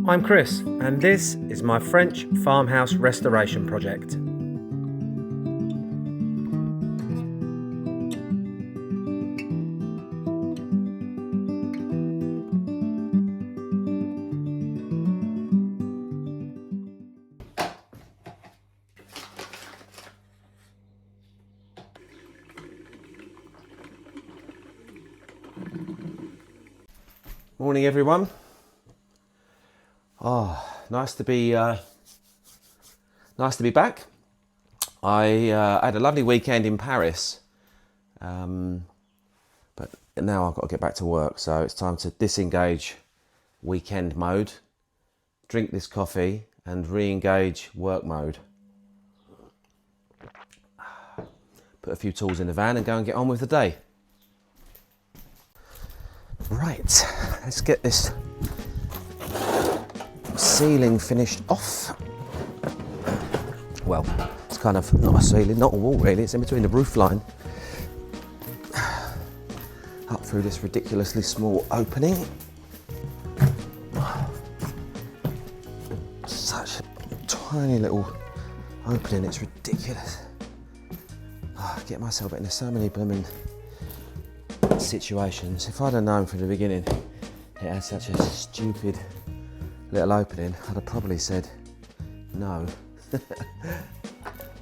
I'm Chris, and this is my French farmhouse restoration project. Morning, everyone. Oh, nice to be back. I had a lovely weekend in Paris, but now I've got to get back to work. So it's time to disengage weekend mode, drink this coffee, and re-engage work mode. Put a few tools in the van and go and get on with the day. Right, let's get this ceiling finished off. Well, it's kind of not a ceiling, not a wall really, it's in between the roof line. Up through this ridiculously small opening. Such a tiny little opening, it's ridiculous. I get myself into so many blooming situations. If I'd have known from the beginning it had such a stupid little opening, I'd have probably said no.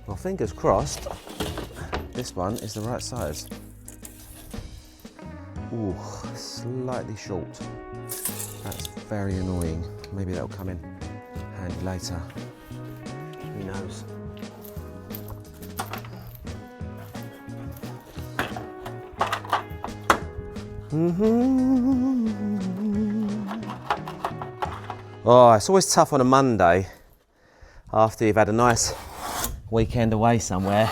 Well, fingers crossed this one is the right size. Ooh, slightly short. That's very annoying. Maybe that'll come in handy later. Who knows? Oh, it's always tough on a Monday after you've had a nice weekend away somewhere,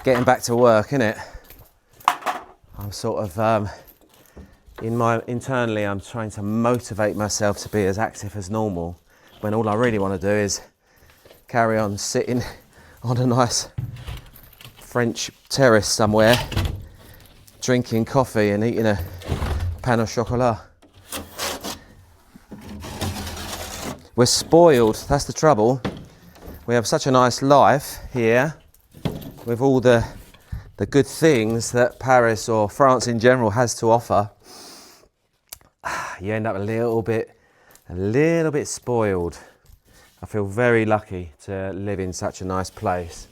getting back to work, innit? I'm sort of internally I'm trying to motivate myself to be as active as normal, when all I really want to do is carry on sitting on a nice French terrace somewhere, drinking coffee and eating a pain au chocolat. We're spoiled, that's the trouble. We have such a nice life here with all the good things that Paris or France in general has to offer. You end up a little bit spoiled. I feel very lucky to live in such a nice place.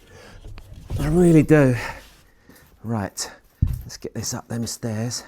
I really do. Right. Let's get this up them stairs.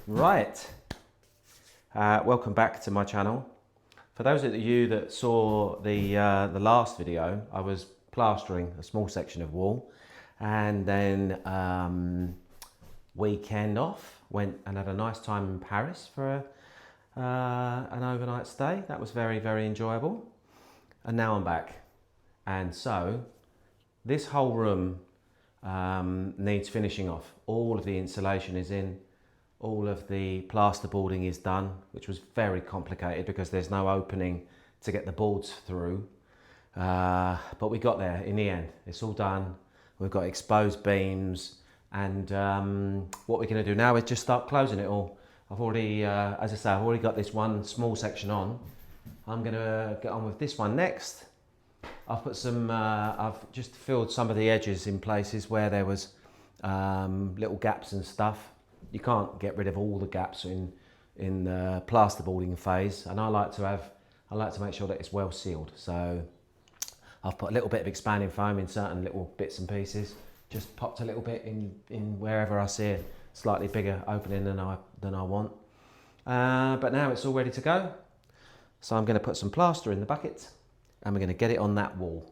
Right, welcome back to my channel. For those of you that saw the last video, I was plastering a small section of wall, and then weekend off, went and had a nice time in Paris for an overnight stay. That was very, very enjoyable. And now I'm back, and so this whole room needs finishing off. All of the insulation is in. All of the plasterboarding is done, which was very complicated because there's no opening to get the boards through. But we got there in the end. It's all done. We've got exposed beams, and what we're going to do now is just start closing it all. I've already, as I say, I've already got this one small section on. I'm going to get on with this one next, I've put some, I've just filled some of the edges in places where there was little gaps and stuff. You can't get rid of all the gaps in the plasterboarding phase, and I like to make sure that it's well sealed. So I've put a little bit of expanding foam in certain little bits and pieces. Just popped a little bit in wherever I see a slightly bigger opening than I want. But now it's all ready to go. So I'm going to put some plaster in the bucket and we're going to get it on that wall.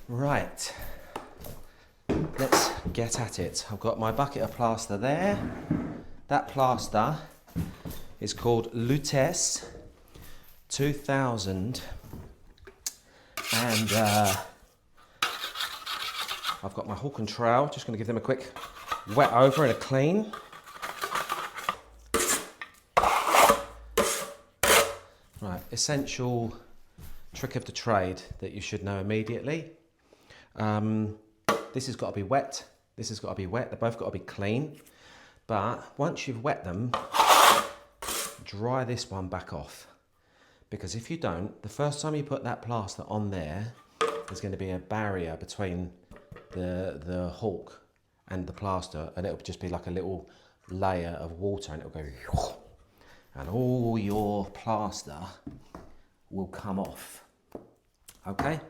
Right, let's get at it. I've got my bucket of plaster there. That plaster is called Lutece 2000, and I've got my hook and trowel. Just going to give them a quick wet over and a clean. Right, essential trick of the trade that you should know immediately. This has got to be wet. This has got to be wet. They've both got to be clean. But once you've wet them, dry this one back off. Because if you don't, the first time you put that plaster on there, there's going to be a barrier between the hook and the plaster, and it'll just be like a little layer of water, and it'll go, and all your plaster will come off. Okay?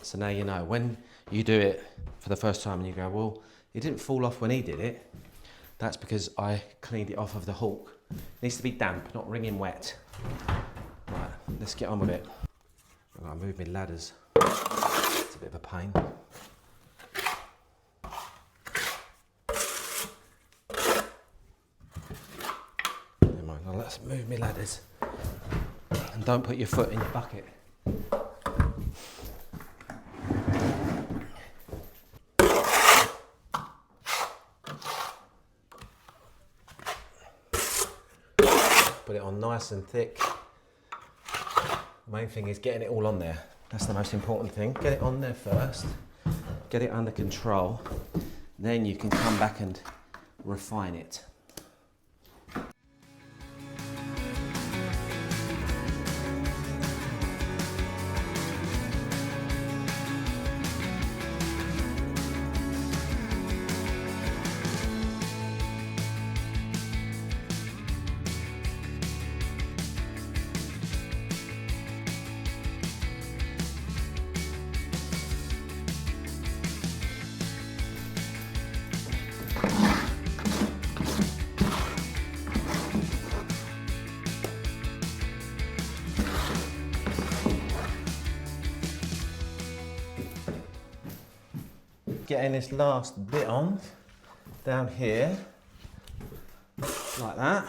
So now you know, when you do it for the first time and you go, well, it didn't fall off when he did it, that's because I cleaned it off of the hook. It needs to be damp, not wringing wet. Right, let's get on with it. I've got to move my ladders. It's a bit of a pain. Never mind, well, let's move my ladders. And don't put your foot in your bucket. Put it on nice and thick. The main thing is getting it all on there. That's the most important thing. Get it on there first, get it under control, then you can come back and refine it. Getting this last bit on down here, like that.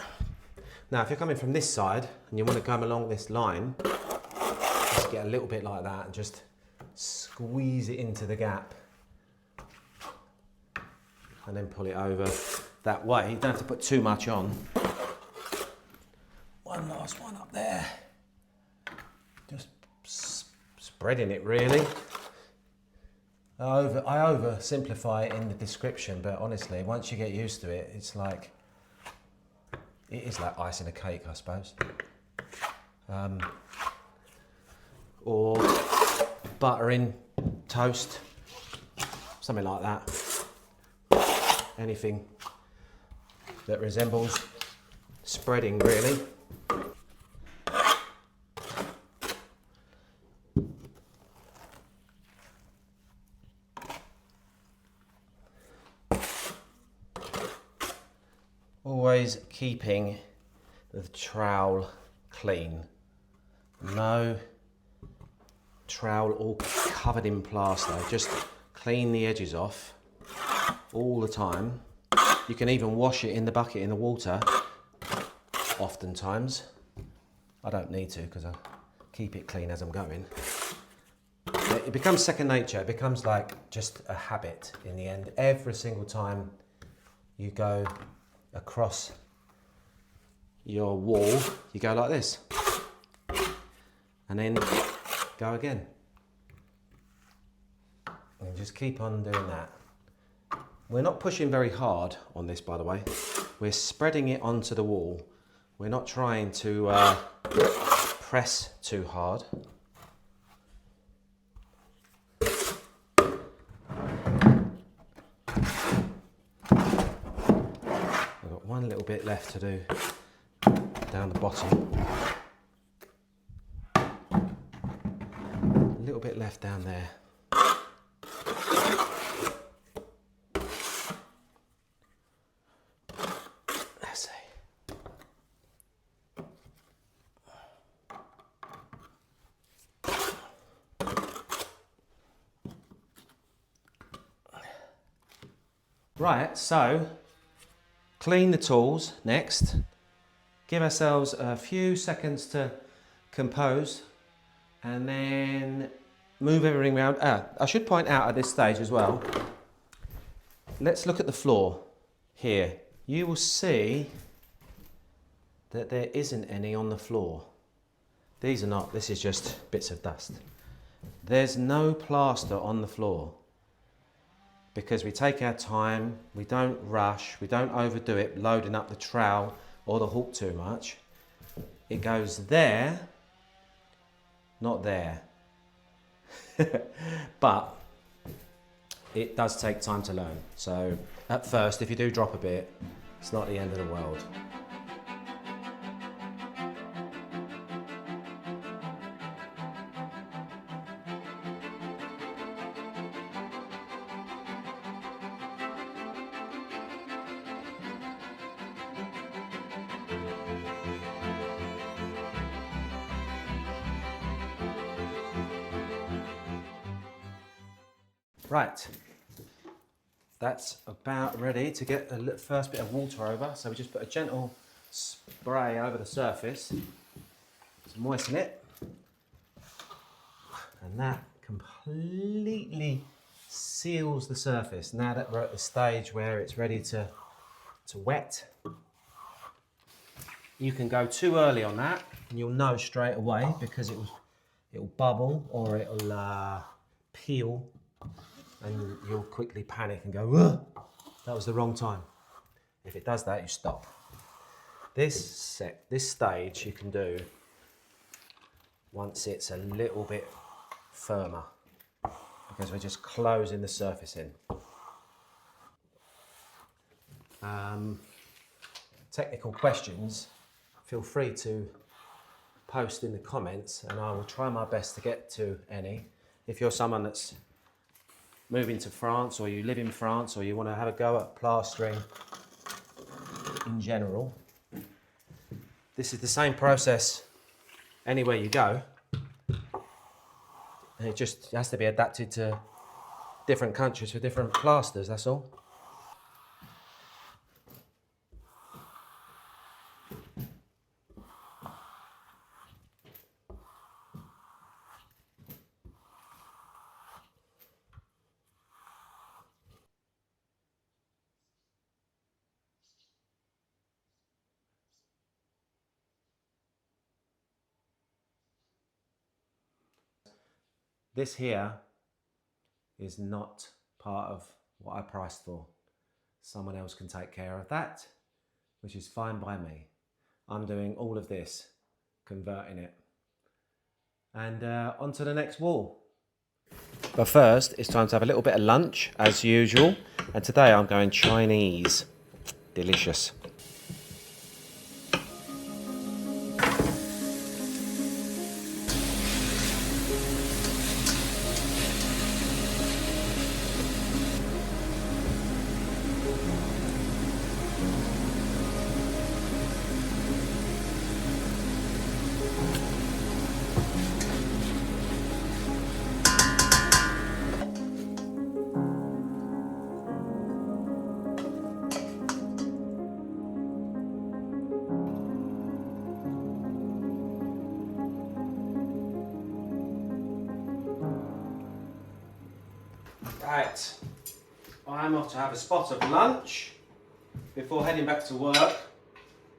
Now, if you're coming from this side and you want to come along this line, just get a little bit like that and just squeeze it into the gap and then pull it over that way. You don't have to put too much on. One last one up there. Just spreading it really. I oversimplify it in the description, but honestly, once you get used to it, it's like, it is like icing a cake, I suppose. Or buttering toast, something like that. Anything that resembles spreading, really. Always keeping the trowel clean. No trowel all covered in plaster. Just clean the edges off all the time. You can even wash it in the bucket in the water oftentimes. I don't need to because I keep it clean as I'm going. It becomes second nature. It becomes like just a habit in the end. Every single time you go across your wall, you go like this and then go again, and just keep on doing that. We're not pushing very hard on this, by the way. We're spreading it onto the wall. We're not trying to press too hard. I've got one little bit left to do down the bottom. A little bit left down there. Let's see. Right, so clean the tools next. Give ourselves a few seconds to compose and then move everything around. I should point out at this stage as well, let's look at the floor here. You will see that there isn't any on the floor. These are not, this is just bits of dust. There's no plaster on the floor because we take our time, we don't rush, we don't overdo it, loading up the trowel or the hook too much. It goes there, not there. But it does take time to learn. So at first, if you do drop a bit, it's not the end of the world. Right, that's about ready to get a first bit of water over. So we just put a gentle spray over the surface to moisten it. And that completely seals the surface. Now that we're at the stage where it's ready to wet, you can go too early on that and you'll know straight away because it'll bubble or it'll peel. And you'll quickly panic and go, ugh, that was the wrong time. If it does that, you stop. This stage you can do once it's a little bit firmer because we're just closing the surface in. Technical questions, feel free to post in the comments and I will try my best to get to any. If you're someone that's moving to France or you live in France or you want to have a go at plastering in general, this is the same process anywhere you go. And it just has to be adapted to different countries for different plasters, that's all. This here is not part of what I priced for. Someone else can take care of that, which is fine by me. I'm doing all of this, converting it. And on to the next wall. But first, it's time to have a little bit of lunch, as usual. And today I'm going Chinese. Delicious. Right, I'm off to have a spot of lunch before heading back to work.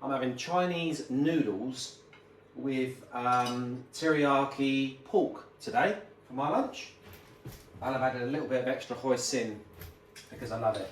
I'm having Chinese noodles with teriyaki pork today for my lunch. I'll have added a little bit of extra hoisin because I love it.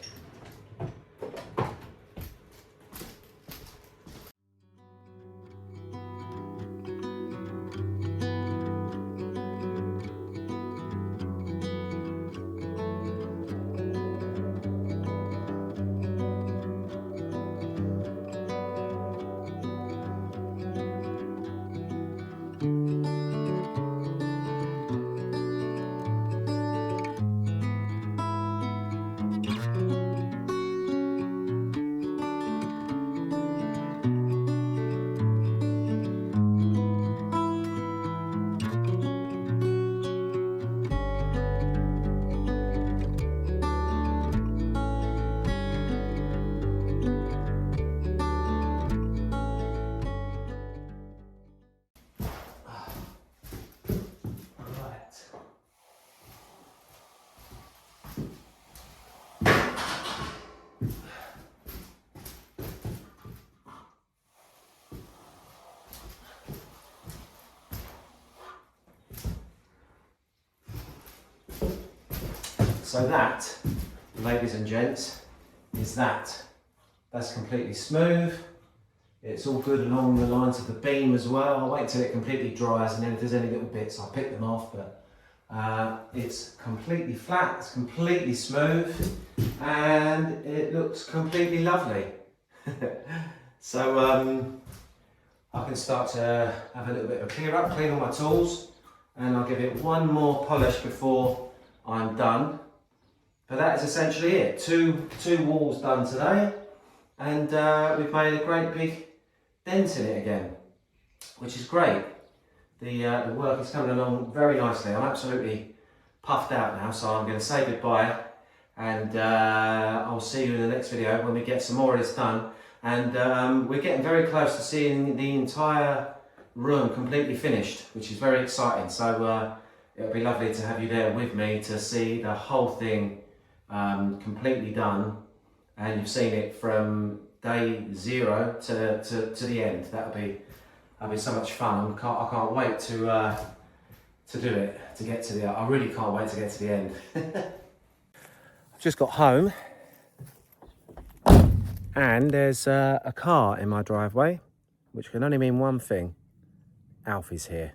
So that, ladies and gents, is that. That's completely smooth. It's all good along the lines of the beam as well. I'll wait till it completely dries, and then if there's any little bits, I'll pick them off. But it's completely flat, it's completely smooth, and it looks completely lovely. So I can start to have a little bit of a clear up, clean all my tools, and I'll give it one more polish before I'm done. But that is essentially it. Two walls done today, and we've made a great big dent in it again, which is great. The work is coming along very nicely. I'm absolutely puffed out now, so I'm going to say goodbye, and I'll see you in the next video when we get some more of this done. And we're getting very close to seeing the entire room completely finished, which is very exciting. So it'll be lovely to have you there with me to see the whole thing completely done, and you've seen it from day 0 to the end. That'll be so much fun. I can't wait to do it, to get to the. I really can't wait to get to the end. I've just got home, and there's a car in my driveway, which can only mean one thing: Alfie's here.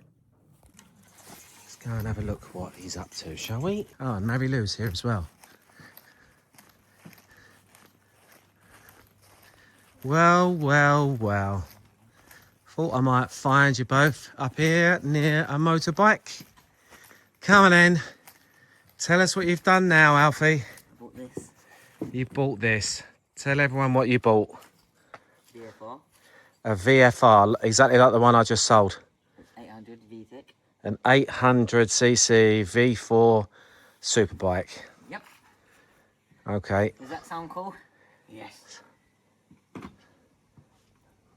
Let's go and have a look what he's up to, shall we? Oh, and Mary Lou's here as well. Well, well, well. Thought I might find you both up here near a motorbike. Come on then. Tell us what you've done now, Alfie. I bought this. You bought this. Tell everyone what you bought. VFR. A VFR, exactly like the one I just sold. 800 VTEC. An 800cc V4 superbike. Yep. Okay. Does that sound cool? Yes.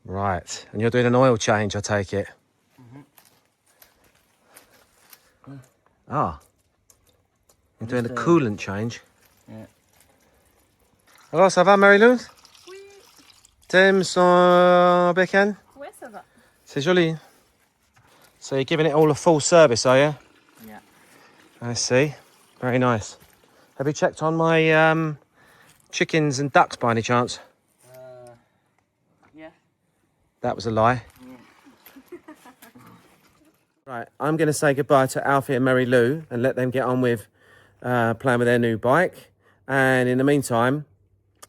Right. And you're doing an oil change, I take it? Ah. You're doing a coolant change? Yeah. Alors, ça va, Marie-Lou? Oui. T'aimes son bécane? Ouais, ça va. C'est joli. So you're giving it all a full service, are you? Yeah. I see. Very nice. Have you checked on my chickens and ducks by any chance? Yeah. That was a lie. Yeah. Right, I'm going to say goodbye to Alfie and Mary Lou and let them get on with playing with their new bike. And in the meantime,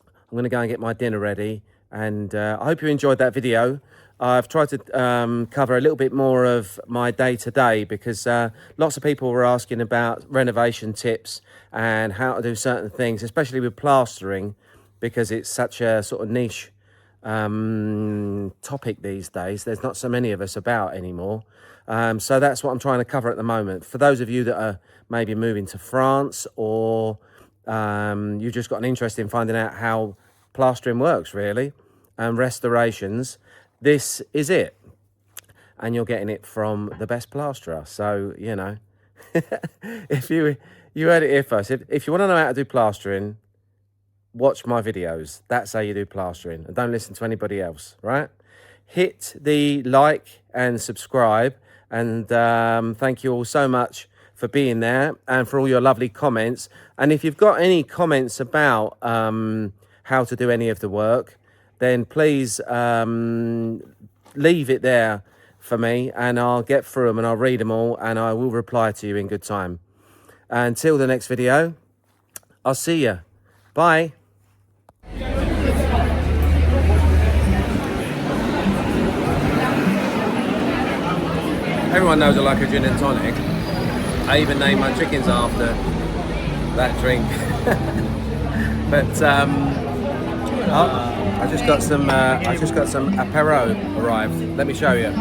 I'm going to go and get my dinner ready. And I hope you enjoyed that video. I've tried to cover a little bit more of my day-to-day because lots of people were asking about renovation tips and how to do certain things, especially with plastering, because it's such a sort of niche topic these days. There's not so many of us about anymore. So that's what I'm trying to cover at the moment. For those of you that are maybe moving to France, or you've just got an interest in finding out how plastering works, really, and restorations, this is it. And you're getting it from the best plasterer. So, you know, if you heard it here first. If you want to know how to do plastering, watch my videos. That's how you do plastering. And don't listen to anybody else, right? Hit the like and subscribe. And thank you all so much for being there and for all your lovely comments. And if you've got any comments about how to do any of the work, then please leave it there for me, and I'll get through them and I'll read them all, and I will reply to you in good time. Until the next video, I'll see you. Bye. Everyone knows I like a gin and tonic. I even named my chickens after that drink. But I just got some apéro arrived. Let me show you.